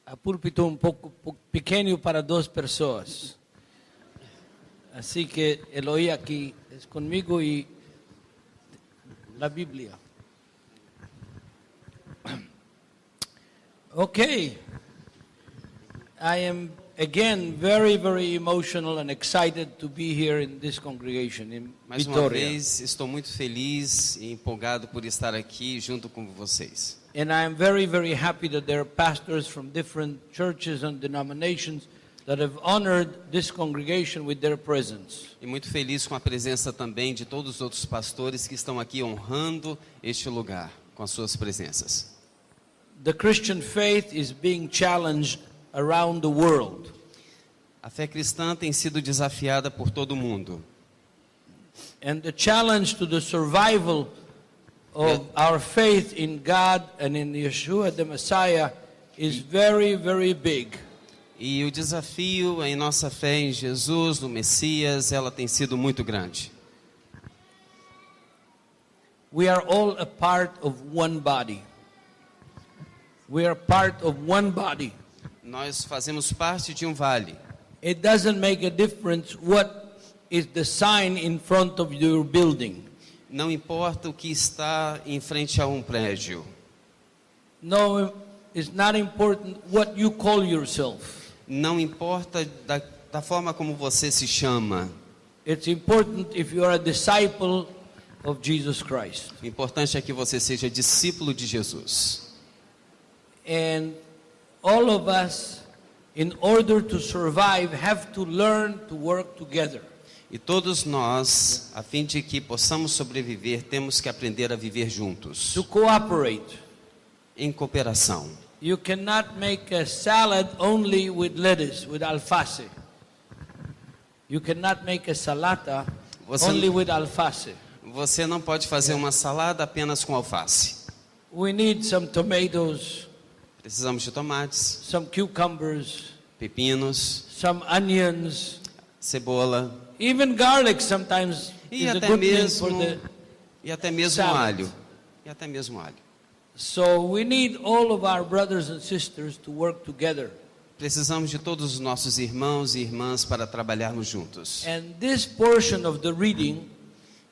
A púlpito um pouco pequeno para 2 pessoas. Assim que Eloy aqui é comigo e a Bíblia. Okay. I am again very, very emotional and excited to be here in this congregation in Mais uma Vitória. vez, estou muito feliz e empolgado por estar aqui junto com vocês. And I am very, very happy that there are pastors from different churches and denominations that have honored this congregation with their presence. E muito feliz com a presença também de todos os outros pastores que estão aqui honrando este lugar com as suas presenças. The Christian faith is being challenged around the world. A fé cristã tem sido desafiada por todo o mundo. And the challenge to the survival of our faith in God and in Yeshua the Messiah is very, very big. E o desafio em nossa fé em Jesus, no Messias, ela tem sido muito grande. We are all a part of one body. We are part of one body. Nós fazemos parte de um vale. It doesn't make a difference what is the sign in front of your building. Não importa o que está em frente a um prédio. No, it's not important what you call yourself. Não importa da forma como você se chama. It's important if you are a disciple of Jesus Christ. O importante é que você seja discípulo de Jesus. And all of us, in order to survive, have to learn to work together. E todos nós, a fim de que possamos sobreviver, temos que aprender a viver juntos, To cooperate. em cooperação. You cannot make a salad only with lettuce, with alface. You cannot make a salata Você- only with alface. Você não pode fazer uma salada apenas com alface. We need some tomatoes, Precisamos de tomates, some cucumbers, pepinos, some onions, cebola even garlic sometimes e is a até good thing mesmo for the... salad. alho. E até mesmo alho. So we need all of our brothers and sisters to work together. Precisamos de todos os nossos irmãos e irmãs para trabalharmos juntos. And this portion of the reading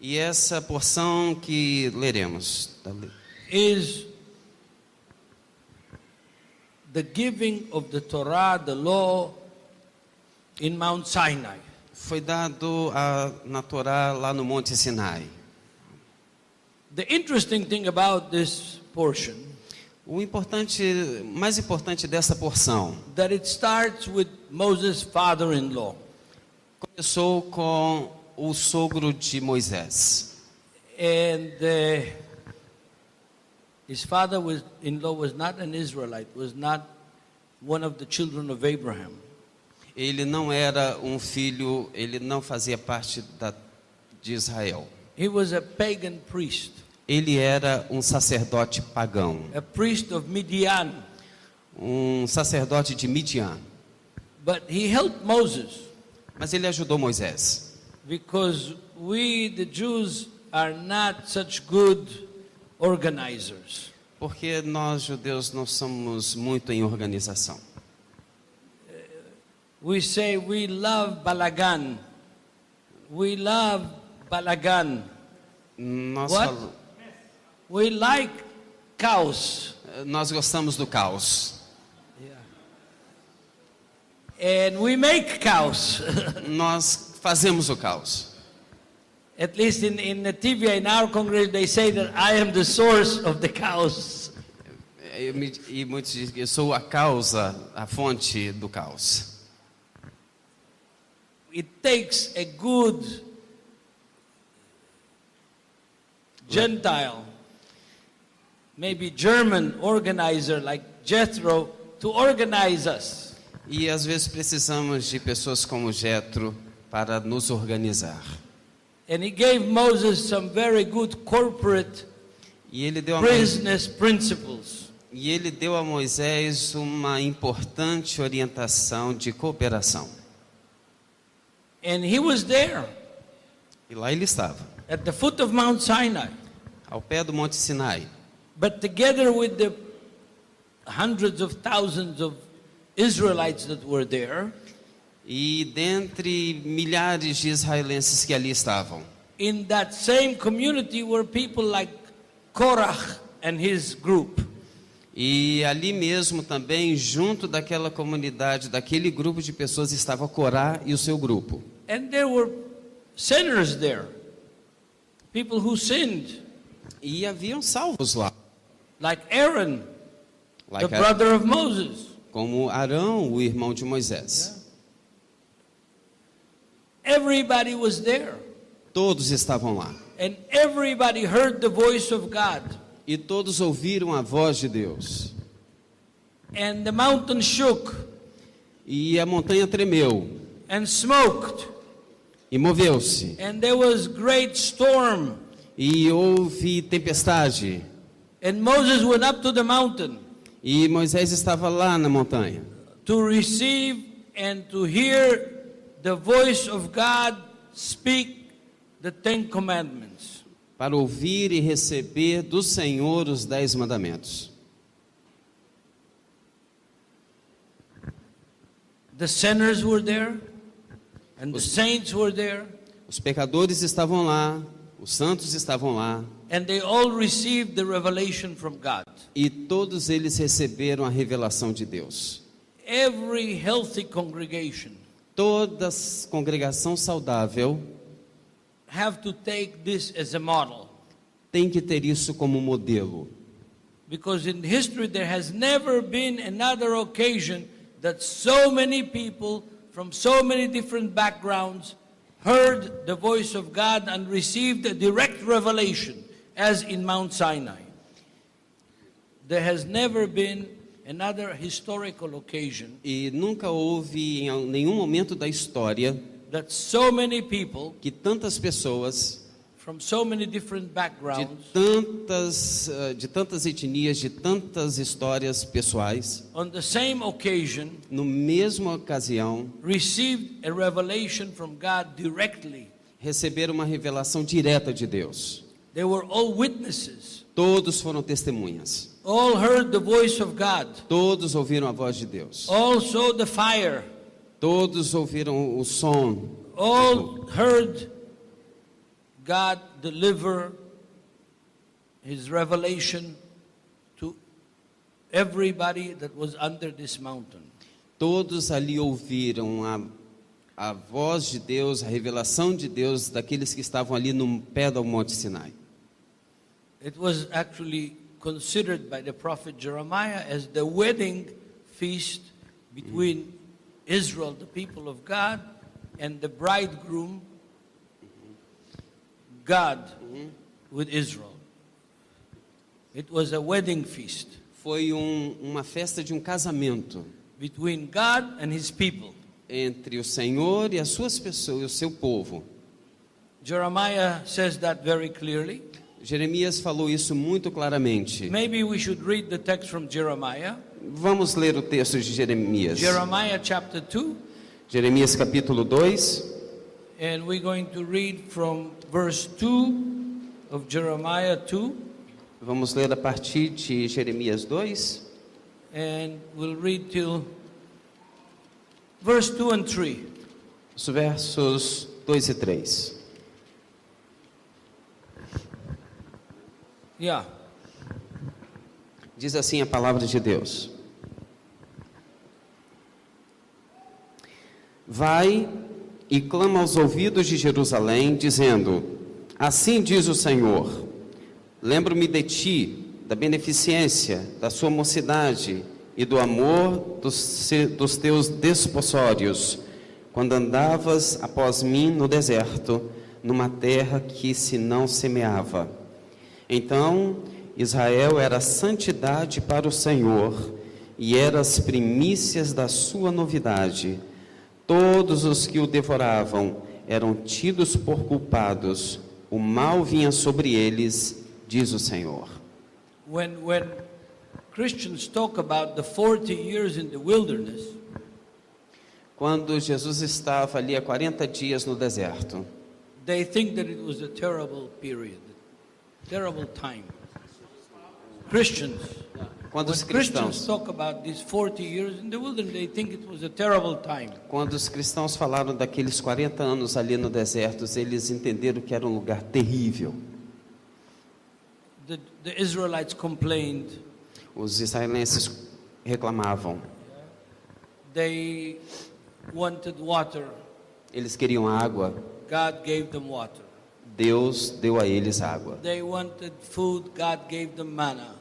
E essa porção que leremos is the giving of the Torah, the law, in Mount Sinai. foi dado na Torá lá no Monte Sinai. The interesting thing about this portion, Mais importante dessa porção, that it starts with Moses' father-in-law. começou com o sogro de Moisés. And his father-in-law was not an Israelite, was not one of the children of Abraham. Ele não era um filho, ele não fazia parte de Israel. He was a pagan priest, Ele era um sacerdote pagão, a priest of Midian. um sacerdote de Midian. But he helped Moses Mas ele ajudou Moisés, because we, the Jews, are not such good organizers. porque nós judeus não somos muito em organização. We say we love balagan. We love balagan. Nós, What? We like cows. nós gostamos do caos. And we make cows. Nós fazemos o caos. At least in Nativia, in our congregation, they say that I am the source of the cows. E muitos dizem que eu sou a causa, a fonte do caos. It takes a good Gentile, maybe German organizer like Jethro to organize us. E às vezes precisamos de pessoas como Jetro para nos organizar. And he gave Moses some very good corporate E ele deu business principles. a Moisés uma importante orientação de cooperação. And he was there E lá ele estava, at the foot of Mount Sinai. ao pé do Monte Sinai. But together with the hundreds of thousands of Israelites that were there, E dentre milhares de israelenses que ali estavam, in that same community were people like Korach and his group. e ali mesmo também, junto daquela comunidade, daquele grupo de pessoas, estava Corá e o seu grupo. And there were sinners there, people who sinned, E haviam salvos lá, like Aaron, like the brother of Moses. como Arão, o irmão de Moisés. Everybody was there, Todos estavam lá. and everybody heard the voice of God. E todos ouviram a voz de Deus. And the mountain shook E a montanha tremeu and smoked, e moveu-se. and there was great storm. E houve tempestade. And Moses went up to the mountain E Moisés estava lá na montanha to receive and to hear the voice of God speak the 10 commandments. para ouvir e receber do Senhor os 10 mandamentos. The sinners were there, and the saints were there, Os pecadores estavam lá, os santos estavam lá, and they all received the revelation from God. e todos eles receberam a revelação de Deus. Every healthy congregation Toda congregação saudável have to take this as a model, tem que ter isso como modelo. because in history there has never been another occasion that so many people from so many different backgrounds heard the voice of God and received a direct revelation as in Mount Sinai. There has never been another historical occasion E nunca houve em nenhum momento da história that so many people que tantas pessoas from so many different de backgrounds tantas etnias, de tantas histórias pessoais, on the same occasion no mesma ocasião, received a revelation from God directly. receberam uma revelação direta de Deus. They were all witnesses. Todos foram testemunhas. All heard the voice of God. Todos ouviram a voz de Deus. All saw the fire. Todos ouviram o som. All heard God deliver His revelation to everybody that was under this mountain. Todos ali ouviram a voz de Deus, a revelação de Deus daqueles que estavam ali no pé do Monte Sinai. It was actually considered by the prophet Jeremiah as the wedding feast between Israel, the people of God, and the bridegroom, God, with Israel. It was a wedding feast Foi uma festa de um casamento between God and His people. entre o Senhor e as suas pessoas, e o seu povo. Jeremiah says that very clearly. Jeremias falou isso muito claramente. Maybe we should read the text from Jeremiah. Vamos ler o texto de Jeremias. Jeremiah chapter 2, Jeremias capítulo 2. and we're going to read from verse 2 of Jeremiah 2, Vamos ler a partir de Jeremias 2. and we'll read till verse 2 and 3. Os versos 2 e 3. Yeah. Diz assim a palavra de Deus: Vai e clama aos ouvidos de Jerusalém, dizendo: Assim diz o Senhor: Lembro-me de ti, da beneficência, da sua mocidade e do amor dos teus despossórios, quando andavas após mim no deserto, numa terra que se não semeava. Então Israel era santidade para o Senhor, e era as primícias da sua novidade. Todos os que o devoravam eram tidos por culpados, o mal vinha sobre eles, diz o Senhor. When Christians talk about the 40 years in the wilderness, Quando Jesus estava ali há 40 dias no deserto, they think that it was a terrible period, terrible time. Christians, Quando os When Christians cristãos, talk about these 40 years in the wilderness, they think it was a terrible time. quando os cristãos falaram daqueles 40 anos ali no deserto, eles entenderam que era um lugar terrível. The Israelites complained. Os israelenses reclamavam. They wanted water. Eles queriam água. God gave them water. Deus deu a eles água. They wanted food. God gave them manna.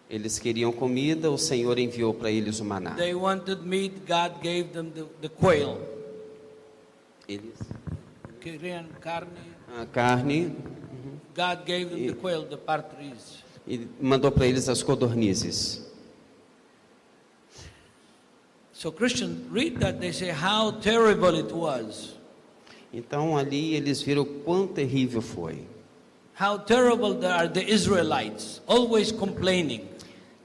Eles queriam comida, o Senhor enviou para eles o maná. They wanted meat. God gave them the quail. Eles, Queriam carne. a carne, God gave them the quail, the partridge. e mandou para eles as codornizes. So Christians read that, they say how terrible it was. Então ali eles viram quão terrível foi. How terrible are the Israelites, always complaining.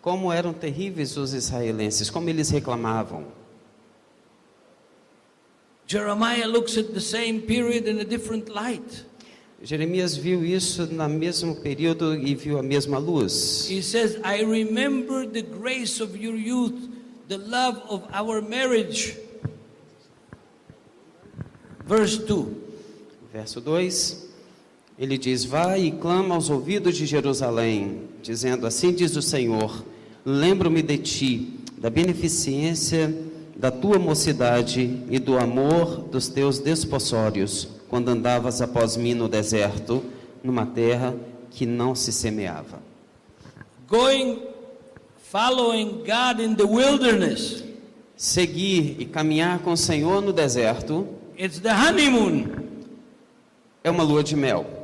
Como eram terríveis os israelenses, como eles reclamavam. Jeremiah looks at the same period in a different light. Jeremias viu isso no mesmo período e viu a mesma luz. He says, I remember the grace of your youth, the love of our marriage. Verse 2. Verso 2, ele diz: vai e clama aos ouvidos de Jerusalém, dizendo: assim diz o Senhor, lembro-me de ti, da beneficência da tua mocidade e do amor dos teus despossórios, quando andavas após mim no deserto, numa terra que não se semeava. Following God in the wilderness. Seguir e caminhar com o Senhor no deserto It's the honeymoon. é uma lua de mel.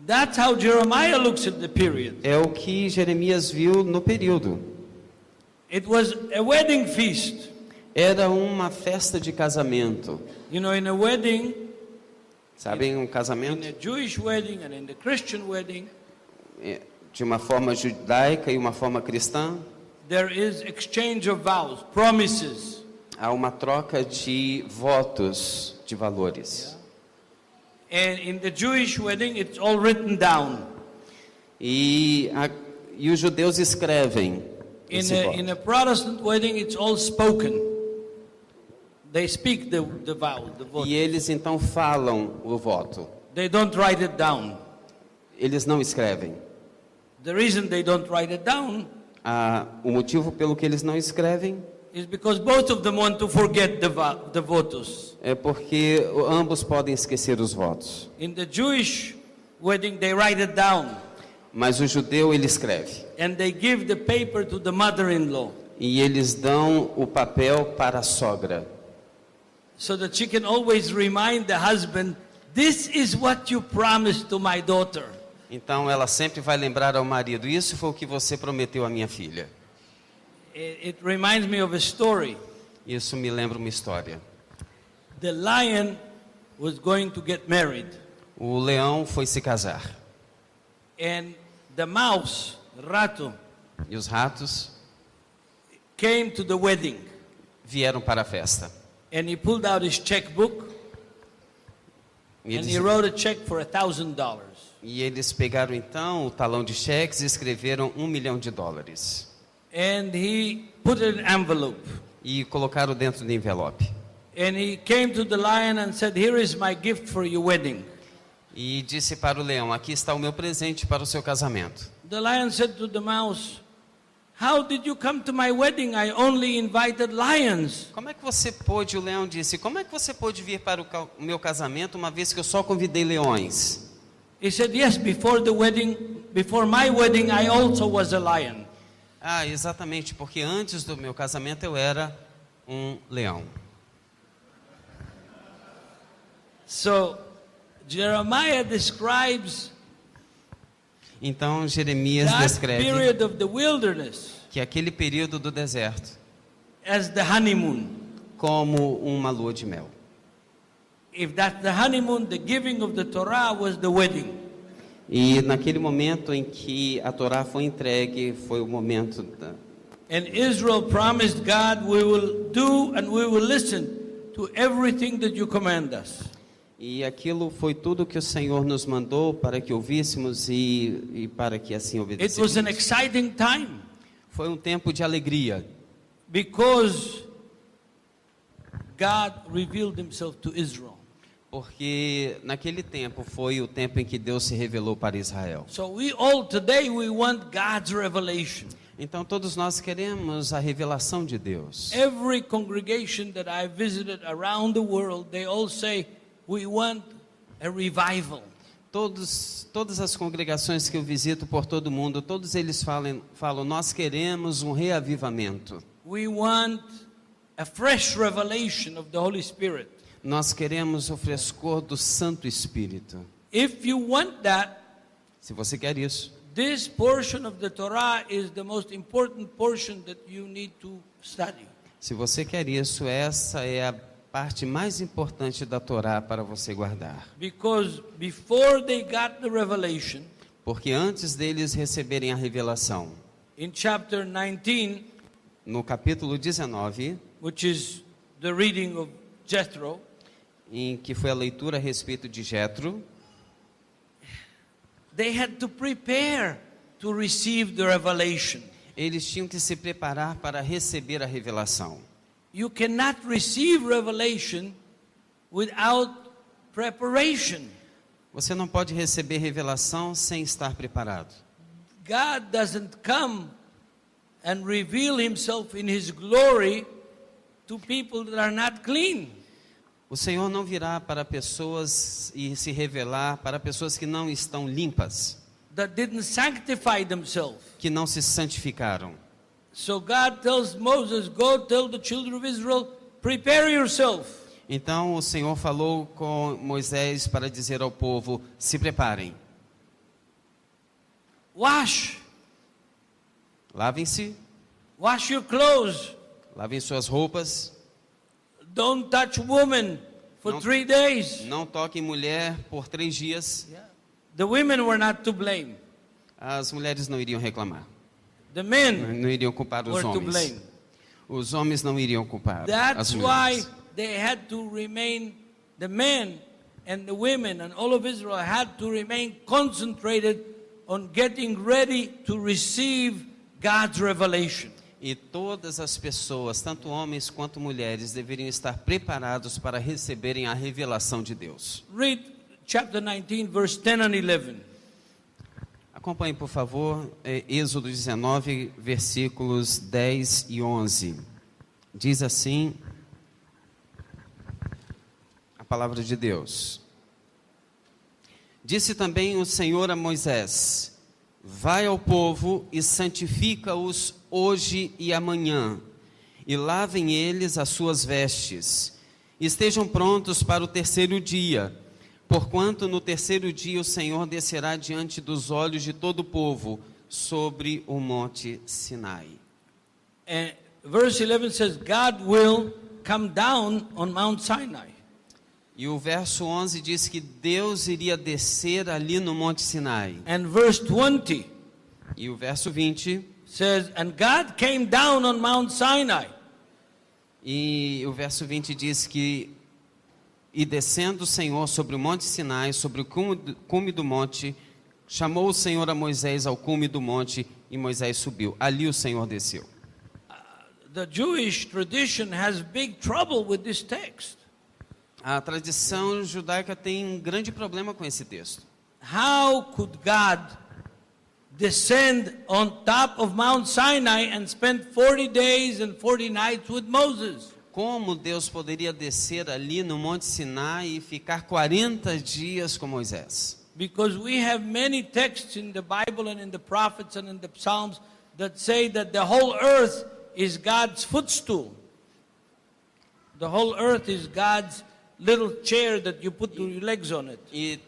That's how Jeremiah looks at the period. É o que Jeremias viu no período. It was a wedding feast. Era uma festa de casamento. You know, in a wedding, Sabem, um in casamento a Jewish wedding and in the Christian wedding, de uma forma judaica e uma forma cristã, there is exchange of vows, promises. há uma troca de votos, de valores. And in the Jewish wedding, it's all written down. E os judeus escrevem esse voto. In a Protestant wedding, it's all spoken. They speak the vow, the vote. E eles então falam o voto. They don't write it down. Eles não escrevem. The reason they don't write it down O motivo pelo que eles não escrevem is because both of them want to forget the votos. é porque ambos podem esquecer os votos. In the Jewish wedding, they write it down. Mas o judeu, ele escreve. And they give the paper to the mother-in-law. E eles dão o papel para a sogra. So that she can always remind the husband, this is what you promised to my daughter. Então ela sempre vai lembrar ao marido: isso foi o que você prometeu à minha filha. It reminds me of a story. Isso me lembra uma história. The lion was going to get married. O leão foi se casar. And the mouse, rato, E os ratos came to the wedding. vieram para a festa. And he pulled out his checkbook. E And eles, he wrote a check for $1,000. e eles pegaram então o talão de cheques e escreveram $1 milhão. And he put it in an envelope. E colocaram dentro do envelope. And he came to the lion and said, here is my gift for your wedding. E disse para o leão: aqui está o meu presente para o seu casamento. The lion said to the mouse, how did you come to my wedding? I only invited lions. Como é que você pôde, o leão disse, como é que você pôde vir para o meu casamento uma vez que eu só convidei leões? He said, yes, before my wedding, I also was a lion. Exatamente, porque antes do meu casamento eu era um leão. So, Jeremiah describes Então Jeremias that descreve period of the wilderness que aquele período do deserto as the honeymoon. como uma lua de mel. If that's the honeymoon, the giving of the Torah was the wedding. E naquele momento em que a Torá foi entregue, foi o momento And Israel promised God, we will do and we will listen to everything that you command us. E aquilo foi tudo que o Senhor nos mandou para que ouvíssemos e para que assim It was an obedecêssemos. exciting time Foi um tempo de alegria, because God revealed himself to Israel. porque naquele tempo foi o tempo em que Deus se revelou para Israel. So we all today we want God's revelation. Então todos nós queremos a revelação de Deus. Every congregation that I visited around the world, they all say we want a revival. Todas as congregações que eu visito por todo o mundo, todos eles falam, nós queremos um reavivamento. We want a fresh revelation of the Holy Spirit. Nós queremos o frescor do Santo Espírito. If you want that, Se você quer isso, this portion of the Torah is the most important portion that you need to study. se você quer isso, essa é a parte mais importante da Torá para você guardar. Because before they got the revelation, Porque antes deles receberem a revelação, in chapter 19, no capítulo 19, which is the reading of Jethro, em que foi a leitura a respeito de Jetro, they had to prepare to receive the revelation. eles tinham que se preparar para receber a revelação. You cannot receive revelation without preparation. Você não pode receber revelação sem estar preparado. God doesn't come and reveal himself in his glory to people that are not clean. O Senhor não virá para pessoas e se revelar para pessoas que não estão limpas, That didn't sanctify themselves. que não se santificaram. So God tells Moses, go tell the children of Israel, prepare yourself. Então o Senhor falou com Moisés para dizer ao povo, se preparem, Wash. lavem-se, Wash your clothes. lavem suas roupas, Don't touch women for No. 3 days. não toquem mulher por 3 dias. The women were not to blame. As mulheres não iriam reclamar, The men não iriam culpar os were to homens. blame. Os homens não iriam culpar That's as why mulheres. they had to remain, the men and the women and all of Israel had to remain concentrated on getting ready to receive God's revelation. E todas as pessoas, tanto homens quanto mulheres, deveriam estar preparados para receberem a revelação de Deus. Read chapter 19, verse 10 and 11. Acompanhe, por favor, Êxodo 19, versículos 10 e 11. Diz assim a palavra de Deus. Disse também o Senhor a Moisés: vai ao povo e santifica-os hoje e amanhã, e lavem eles as suas vestes. Estejam prontos para o terceiro dia, porquanto no terceiro dia o Senhor descerá diante dos olhos de todo o povo sobre o monte Sinai. And verse 11 says, God will come down on Mount Sinai. E o verso 11 diz que Deus iria descer ali no monte Sinai. And verse 20 E o verso 20, says, and God came down on Mount Sinai. e o verso 20 diz que e descendo o Senhor sobre o monte Sinai, sobre o cume do monte, chamou o Senhor a Moisés ao cume do monte, e Moisés subiu. Ali o Senhor desceu. The Jewish tradition has big trouble with this text. A tradição judaica tem um grande problema com esse texto. How could God descend on top of Mount Sinai and spend 40 days and 40 nights with Moses? Como Deus poderia descer ali no monte Sinai e ficar 40 dias com Moisés? Because we have many texts in the Bible and in the prophets and in the Psalms that say that the whole earth is God's footstool. The whole earth is God's little chair that you put your legs on it. E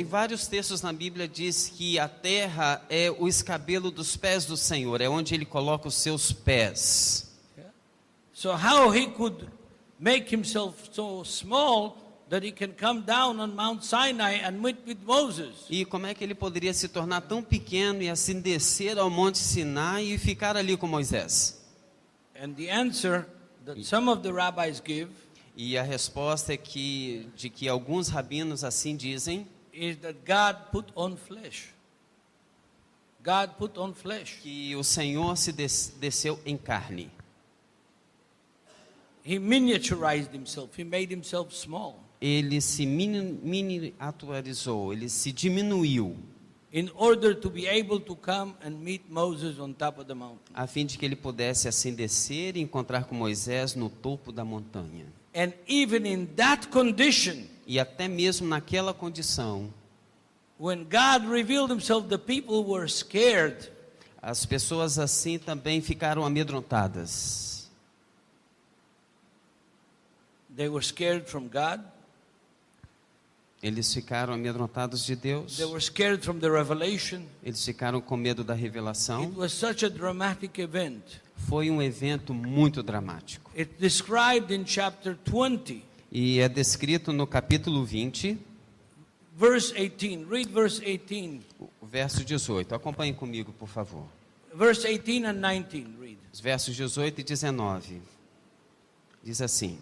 vários textos na Bíblia diz que a terra é o escabelo dos pés do Senhor, é onde Ele coloca os seus pés. So how he could make himself so small that he can come down on Mount Sinai and meet with Moses? E como é que Ele poderia se tornar tão pequeno e assim descer ao monte Sinai e ficar ali com Moisés? And the answer that some of the rabbis give E a resposta é de que alguns rabinos assim dizem is that God put on flesh. God put on flesh. que o Senhor se desceu em carne. He miniaturized himself. He made himself small Ele se miniaturizou, ele se diminuiu, in order to be able to come and meet Moses on top of the mountain. a fim de que ele pudesse assim descer e encontrar com Moisés no topo da montanha. And even in that condition, E até mesmo naquela condição, when God revealed himself, the people were scared. as pessoas assim também ficaram amedrontadas. They were scared from God. Eles ficaram amedrontados de Deus. They were scared from the revelation. Eles ficaram com medo da It revelação. was such a dramatic event. Foi um evento muito dramático. It's described in chapter 20, E é descrito no capítulo 20, verse 18. Read verse 18. o verso 18. Acompanhem comigo, por favor. Verse 18 and 19, read. Os versos 18 e 19. Diz assim: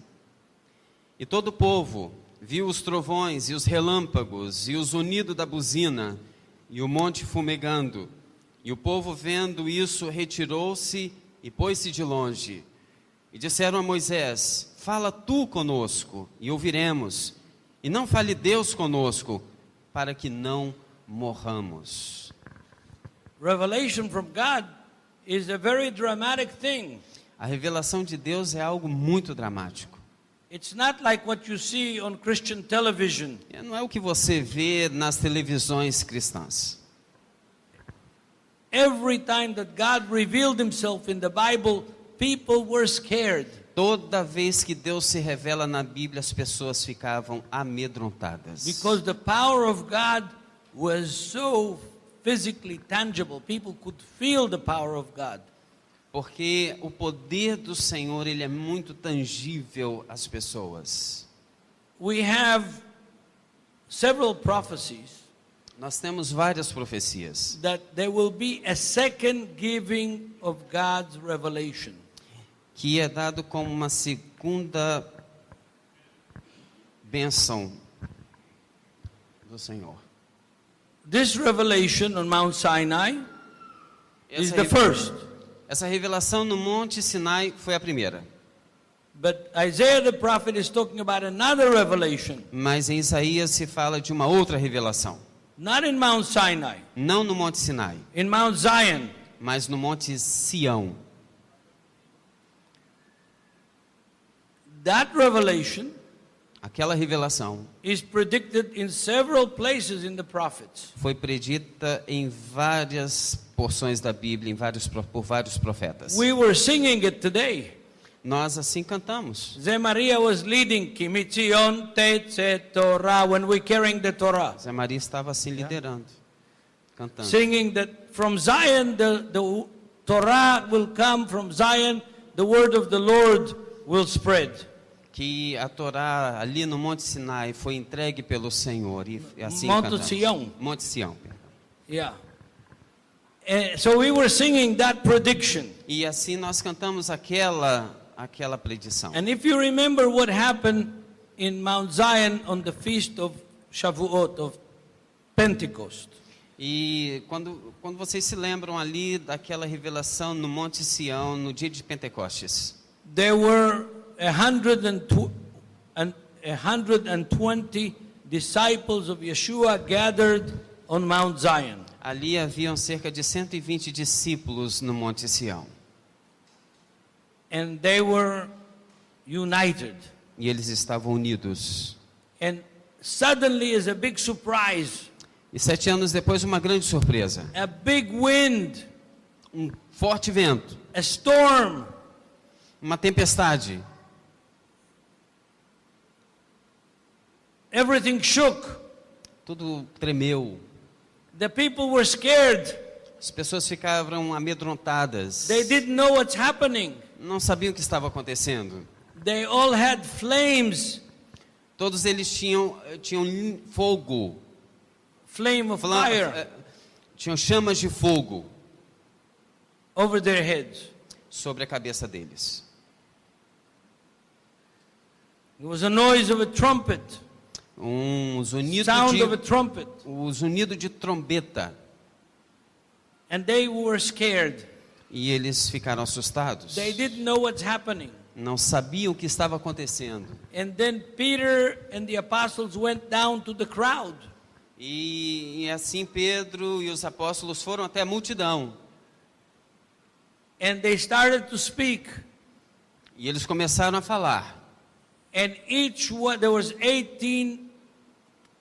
E todo o povo viu os trovões e os relâmpagos e o zunido da buzina e o monte fumegando. E o povo, vendo isso, retirou-se e pôs-se de longe. E disseram a Moisés: Fala tu conosco e ouviremos, e não fale Deus conosco, para que não morramos. Revelation from God is a very dramatic thing. A revelação de Deus é algo muito dramático. It's not like what you see on Christian television. Não é o que você vê nas televisões cristãs. Every time that God revealed himself in the Bible, people were scared. Toda vez que Deus se revela na Bíblia, as pessoas ficavam amedrontadas. Because the power of God was so physically tangible. People could feel the power of God. Porque o poder do Senhor, ele é muito tangível às pessoas. We have several prophecies Nós temos várias profecias that there will be a second giving of God's revelation. que é dado como uma segunda bênção do Senhor. This revelation on Mount Sinai is Essa the first. Essa revelação no Monte Sinai foi a primeira. But Isaiah the prophet is talking about another revelation, Mas em Isaías se fala de uma outra revelação. not in Mount Sinai, Não no Monte Sinai, in Mount Zion. mas no Monte Sião. That revelation Aquela revelação is predicted in several places in the prophets. foi predita em várias porções da Bíblia, por vários profetas. We were singing it today. Nós assim cantamos. Zé Maria was leading Kimitzion Tetze Torah when we carrying the Torah, Zé Maria estava assim liderando, cantando. singing that from Zion the Torah will come, from Zion the word of the Lord will spread. Que a Torá ali no Monte Sinai foi entregue pelo Senhor e assim Monte cantamos. Sião. Monte Sião. Perdão. Yeah. So we were singing that prediction. E assim nós cantamos aquela predição. And if you remember what happened in Mount Zion on the feast of Shavuot, of Pentecost, E quando vocês se lembram ali daquela revelação no Monte Sião, no dia de Pentecostes, there were 120 disciples of Yeshua gathered on Mount Zion. ali haviam cerca de 120 discípulos no Monte Sião. And they were united. E eles estavam unidos. And suddenly, as a big surprise, E 7 anos depois, uma grande surpresa. a big wind, Um forte vento, a storm, uma tempestade. everything shook. Tudo tremeu. The people were scared. As pessoas ficavam amedrontadas. They didn't know what's happening. Não sabiam o que estava acontecendo. They all had flames, Todos eles tinham fogo. flame of fire Tinham chamas de fogo over their heads. sobre a cabeça deles. There was a noise of a trumpet, sound of a trumpet. o zunido de trombeta. And they were scared. E eles ficaram assustados. They didn't know what's happening. Não sabiam o que estava acontecendo. And then Peter and the apostles went down to the crowd. E assim Pedro e os apóstolos foram até a multidão. And they started to speak. E eles começaram a falar. And each one, there was 18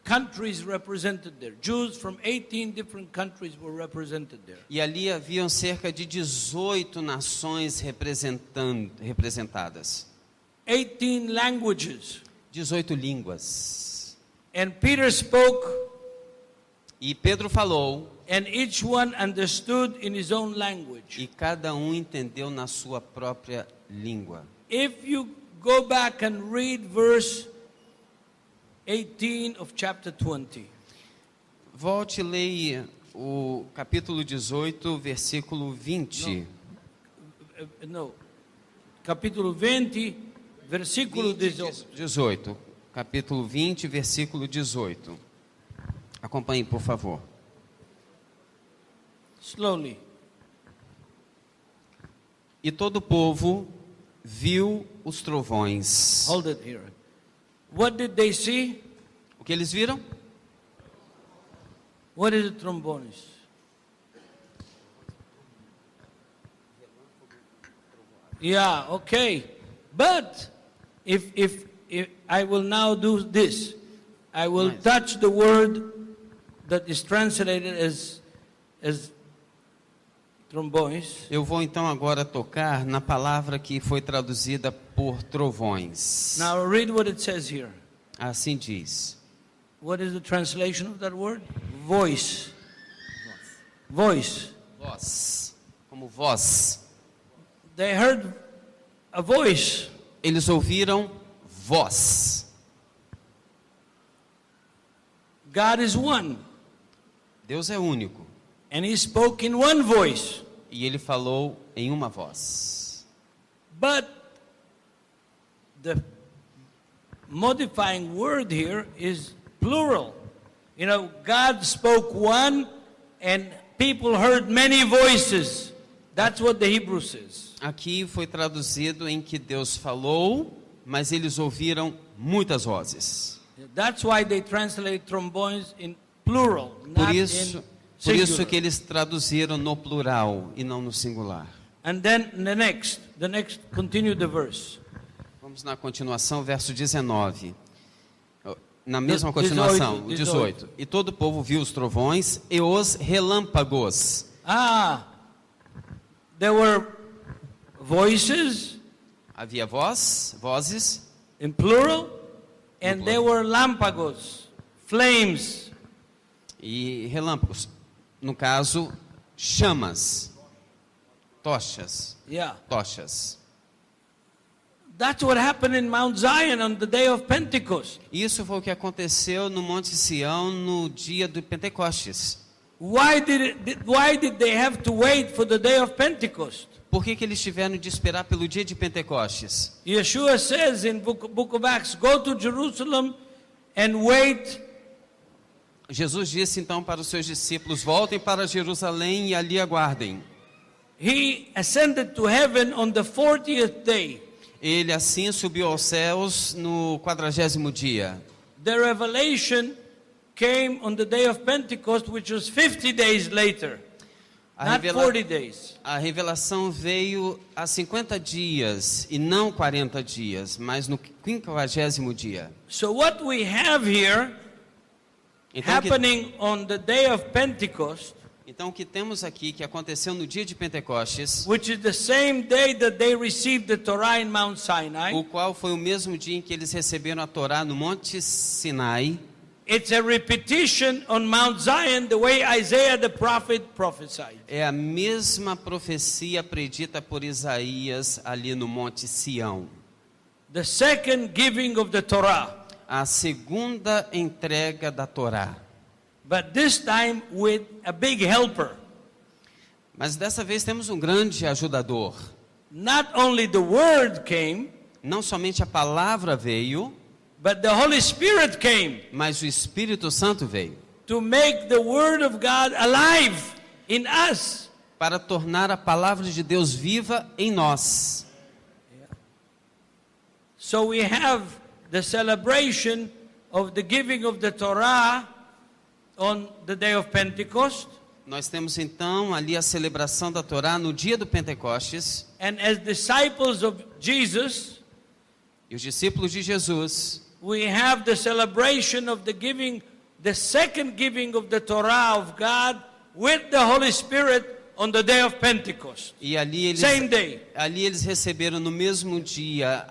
countries represented there. Jews from 18 different countries were represented there. E ali haviam cerca de 18 nações representadas. 18 languages. 18 línguas. And Peter spoke, E Pedro falou, and each one understood in his own language. e cada um entendeu na sua própria língua. If you go back and read verse 18 of chapter 20. Volte e leia o capítulo 18, versículo 20. No. Capítulo 20, versículo 18. 18. Capítulo 20, versículo 18. Acompanhe, por favor. Slowly. E todo o povo viu os trovões. Hold it here. What did they see? O que eles viram? What is the trombones? Yeah, okay. But if I will now do this, I will Nice. touch the word that is translated as trombones. Eu vou então agora tocar na palavra que foi traduzida por trovões. Now read what it says here. Assim diz. What is the translation of that word? Voice. Voice. Voz. Como voz. They heard a voice. Eles ouviram voz. God is one. Deus é único. And he spoke in one voice. E ele falou em uma voz. But the modifying word here is plural. You know, God spoke one and people heard many voices. That's what the Hebrew says. Aqui foi traduzido em que Deus falou, mas eles ouviram muitas vozes. That's why they translate trombones in plural, Por not isso, in por isso singular. que eles traduziram no plural e não no singular. And then the next, continue the verse. Vamos na continuação, verso 19. Na mesma 18, continuação, o 18. E todo o povo viu os trovões e os relâmpagos. There were voices Havia vozes, in plural, and there were lampagos, flames. e relâmpagos. No caso, chamas, tochas, Yeah. tochas. That's what happened in Mount Zion on the day of Pentecost. Isso foi o que aconteceu no Monte Sião no dia do Pentecostes. Why did they have to wait for the day of Pentecost? Por que eles tiveram de esperar pelo dia de Pentecostes? Yeshua says in book of Acts, go to Jerusalem and wait. Jesus disse então para os seus discípulos, voltem para Jerusalém e ali aguardem. He ascended to heaven on the 40th day. Ele assim subiu aos céus no 40º dia. The revelation came on the day of Pentecost, which was 50 days later, not 40 days. A revelação veio há 50 dias e não 40 dias, mas no 50º dia. So what we have here happening on the day of Pentecost, Então o que temos aqui que aconteceu no dia de Pentecostes, which is the same day that they received the Torah in Mount Sinai, o qual foi o mesmo dia em que eles receberam a Torá no Monte Sinai, it's a repetition on Mount Zion the way Isaiah the prophet prophesied. é a mesma profecia predita por Isaías ali no Monte Sião. The second giving of the Torah, A segunda entrega da Torá. but this time with a big helper. Mas dessa vez temos um grande ajudador. Not only the word came, Não somente a palavra veio, but the Holy Spirit came mas o Espírito Santo veio to make the Word of God alive in us. para tornar a palavra de Deus viva em nós. So we have the celebration of the giving of the Torah on the day of Pentecost. Nós temos então ali a celebração da Torá no dia do Pentecostes. And as disciples of Jesus, E os discípulos de Jesus, we have the celebration of the giving, the second giving of the Torah of God with the Holy Spirit on the day of Pentecost. e ali Same day. eles receberam no mesmo dia,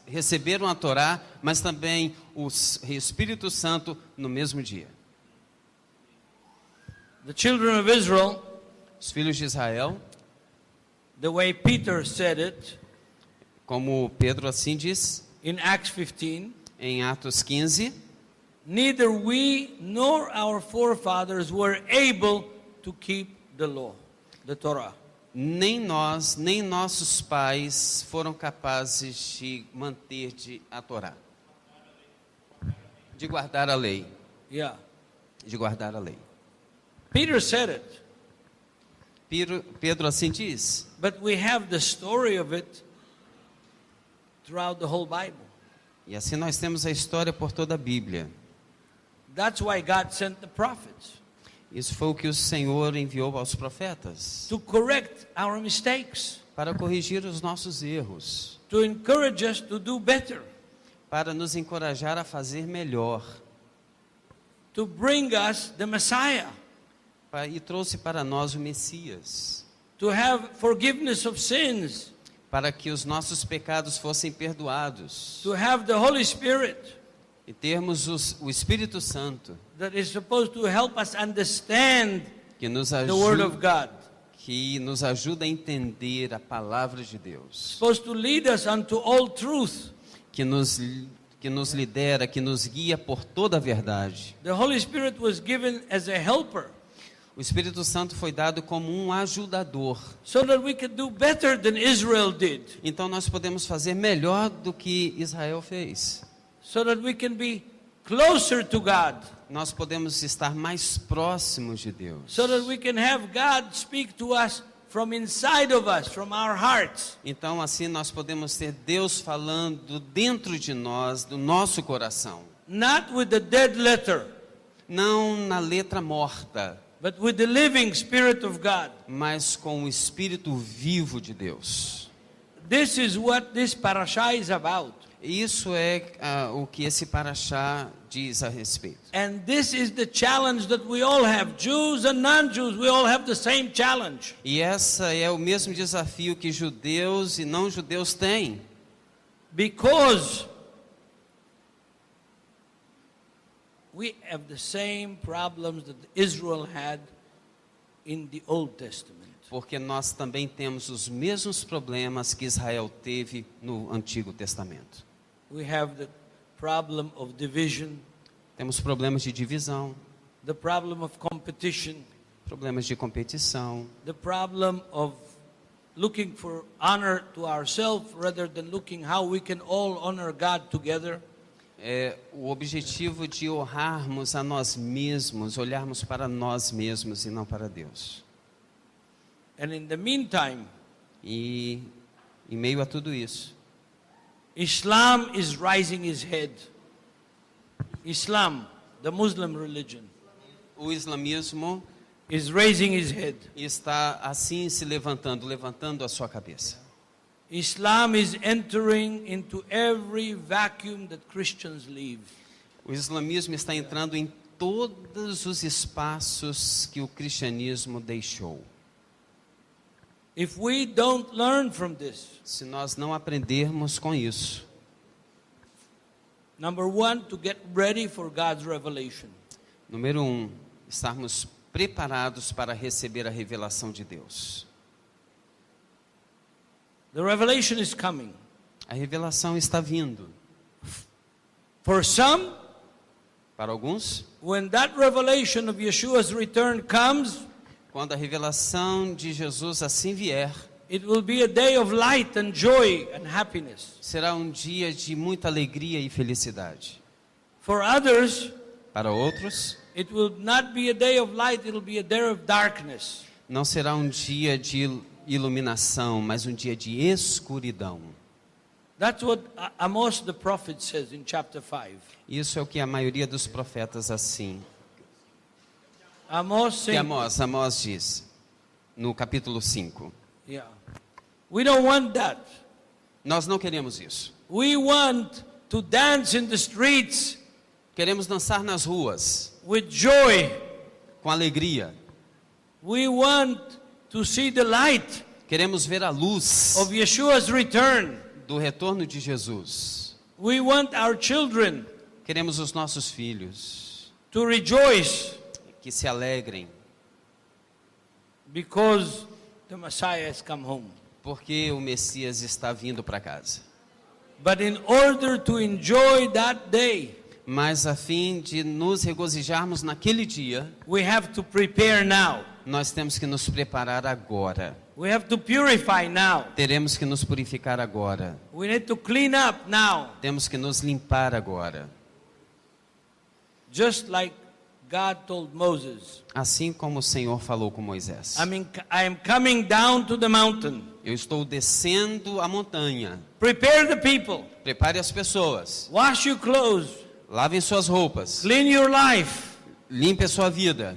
receberam a Torá, mas também o Espírito Santo no mesmo dia. The children of Israel, Os filhos de Israel, the way Peter said it como Pedro assim diz, in Acts 15, em Atos 15, neither we nor our forefathers were able to keep the law, the Torah. nem nós, nem nossos pais foram capazes de manter a Torá, de guardar a lei, Yeah. de guardar a lei. Peter said it, Pedro assim diz, but we have the story of it throughout the whole Bible. e assim nós temos a história por toda a Bíblia. That's why God sent the prophets, Isso foi o que o Senhor enviou aos profetas, to correct our mistakes, para corrigir os nossos erros, to encourage us to do better, para nos encorajar a fazer melhor, to bring us the Messiah, e trouxe para nós o Messias, to have forgiveness of sins, para que os nossos pecados fossem perdoados, to have the Holy Spirit e termos o Espírito Santo, that is supposed to help us understand que nos the Word of ajuda, God, a entender a palavra de Deus, supposed to lead us unto all truth. que nos lidera, que nos guia por toda a verdade. The Holy Spirit was given as a helper, O Espírito Santo foi dado como um ajudador. so that we could do better than Israel did, Então nós podemos fazer melhor do que Israel fez. so that we can be closer to God, Nós podemos estar mais próximos de Deus. so that we can have God speak to us from inside of us, from our hearts. Então assim nós podemos ter Deus falando dentro de nós, do nosso coração. Not with the dead letter, Não na letra morta, but with the living Spirit of God. mas com o Espírito vivo de Deus. This is what this parasha is about. Isso é o que esse paraxá diz a respeito. And this is the challenge that we all have. Jews and non-Jews, we all have the same challenge. E essa é o mesmo desafio que judeus e não judeus têm. Because we have the same problems that Israel had in the Old Testament. Porque nós também temos os mesmos problemas que Israel teve no Antigo Testamento. We have the problem of division, Temos problemas de divisão, the problem of competition, problemas de competição, the problem of looking for honor to ourselves rather than looking how we can all honor God together. O objetivo de honrarmos a nós mesmos, olharmos para nós mesmos e não para Deus. And in the meantime, E em meio a tudo isso, Islam is rising its head. Islam, the Muslim religion, o islamismo is raising its head. está assim se levantando a sua cabeça. Islam is entering into every vacuum that Christians leave. O islamismo está entrando em todos os espaços que o cristianismo deixou. If we don't learn from this, Se nós não aprendermos com isso, number one, to get ready for God's revelation. número 1, estarmos preparados para receber a revelação de Deus. The revelation is coming. A revelação está vindo. For some, Para alguns, when that revelation of Yeshua's return comes, quando a revelação de Jesus assim vier, It will be a day of light and joy and happiness. Será um dia de muita alegria e felicidade. For others, Para outros, it will not be a day of light, it will be a day of darkness. não será um dia de iluminação, mas um dia de escuridão. That's what Amos the prophet says in chapter 5. Isso é o que a maioria dos profetas assim. Amos Que saying, Amós diz no capítulo 5. yeah. We don't want that. Nós não queremos isso. We want to dance in the streets Queremos dançar nas ruas with joy. com alegria. We want to see the light Queremos ver a luz of Yeshua's return. do retorno de Jesus. We want our children Queremos os nossos filhos to rejoice que se alegrem, because the Messiah has come home. porque o Messias está vindo para casa. But in order to enjoy that day, Mas a fim de nos regozijarmos naquele dia, we have to prepare now. nós temos que nos preparar agora. We have to purify now. Teremos que nos purificar agora. We need to clean up now. Temos que nos limpar agora. Just like God told Moses, Assim como o Senhor falou com Moisés. I am coming down to the mountain. Eu estou descendo a montanha. Prepare the people. Prepare as pessoas. Wash your clothes. Lavem suas roupas. Clean your life. Limpe a sua vida.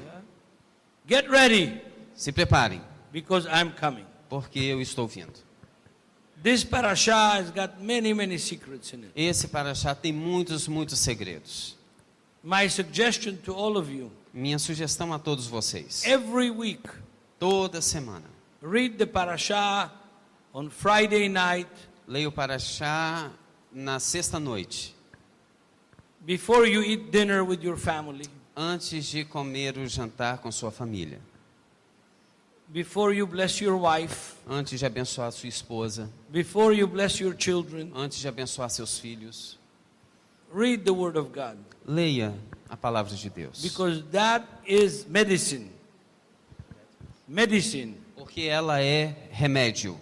Get ready, Se preparem, because I'm coming. porque eu estou vindo. This parasha has got many, many secrets in it. Esse paraxá tem muitos segredos. My suggestion to all of you, Minha sugestão a todos vocês. every week, Toda semana, read the parasha on Friday night leia o paraxá na sexta-noite, before you eat dinner with your family, antes de comer o jantar com sua família, before you bless your wife, antes de abençoar sua esposa, before you bless your children. antes de abençoar seus filhos. Read the Word of God, Leia a palavra de Deus, because that is medicine. Medicine. porque ela é remédio.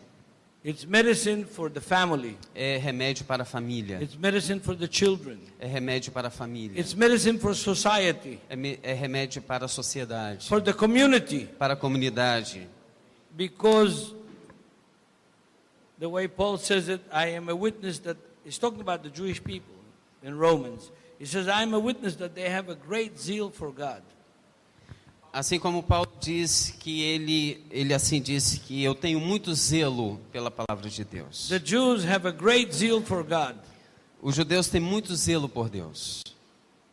It's medicine for the family. É remédio para a família. It's medicine for the children. É remédio para a família. It's medicine for society, É remédio para a sociedade, for the community. para a comunidade. Because the way Paul says it, I am a witness that, he's talking about the Jewish people in Romans. He says, I am a witness that they have a great zeal for God. Assim como Paulo diz que ele assim diz que eu tenho muito zelo pela palavra de Deus. The Jews have a great zeal for God. Os judeus têm muito zelo por Deus.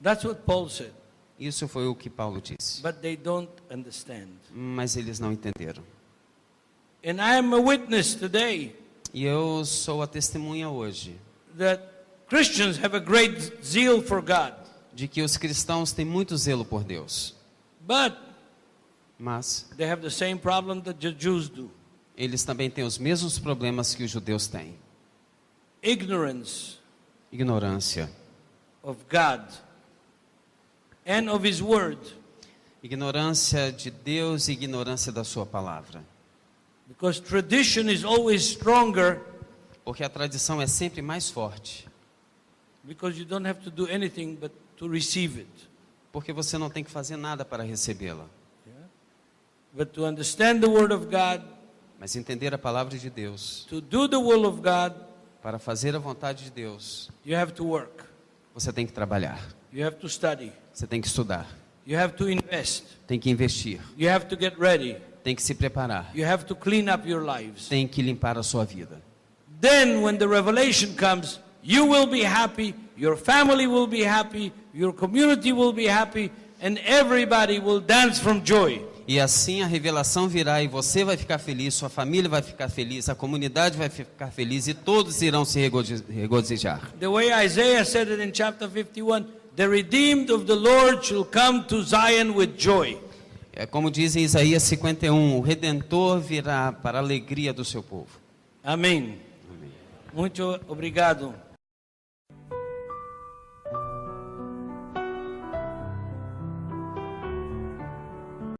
That's what Paul said. Isso foi o que Paulo disse. But they don't understand. Mas eles não entenderam. And I am a witness today E eu sou a testemunha hoje that Christians have a great zeal for God. de que os cristãos têm muito zelo por Deus. But Mas they have the same problem that the Jews do. eles também têm os mesmos problemas que os judeus têm. Ignorance Ignorância. of God and of His Word. Ignorância de Deus e ignorância da sua palavra. Because tradition is always stronger, Porque a tradição é sempre mais forte. because you don't have to do anything but to receive it. Porque você não tem que fazer nada para recebê-la. But to understand the Word of God, Mas entender a palavra de Deus, to do the will of God, para fazer a vontade de Deus, you have to work. você tem que trabalhar. You have to study. Você tem que estudar. You have to invest. Tem que investir. You have to get ready. Tem que se preparar. You have to clean up your lives. Tem que limpar a sua vida. Then when the revelation comes, you will be happy, your family will be happy, your community will be happy, and everybody will dance from joy. E assim a revelação virá e você vai ficar feliz, sua família vai ficar feliz, a comunidade vai ficar feliz e todos irão se regozijar. The way Isaiah said it in chapter 51, the redeemed of the Lord shall come to Zion with joy. É como diz em Isaías 51, o Redentor virá para a alegria do seu povo. Amém. Muito obrigado.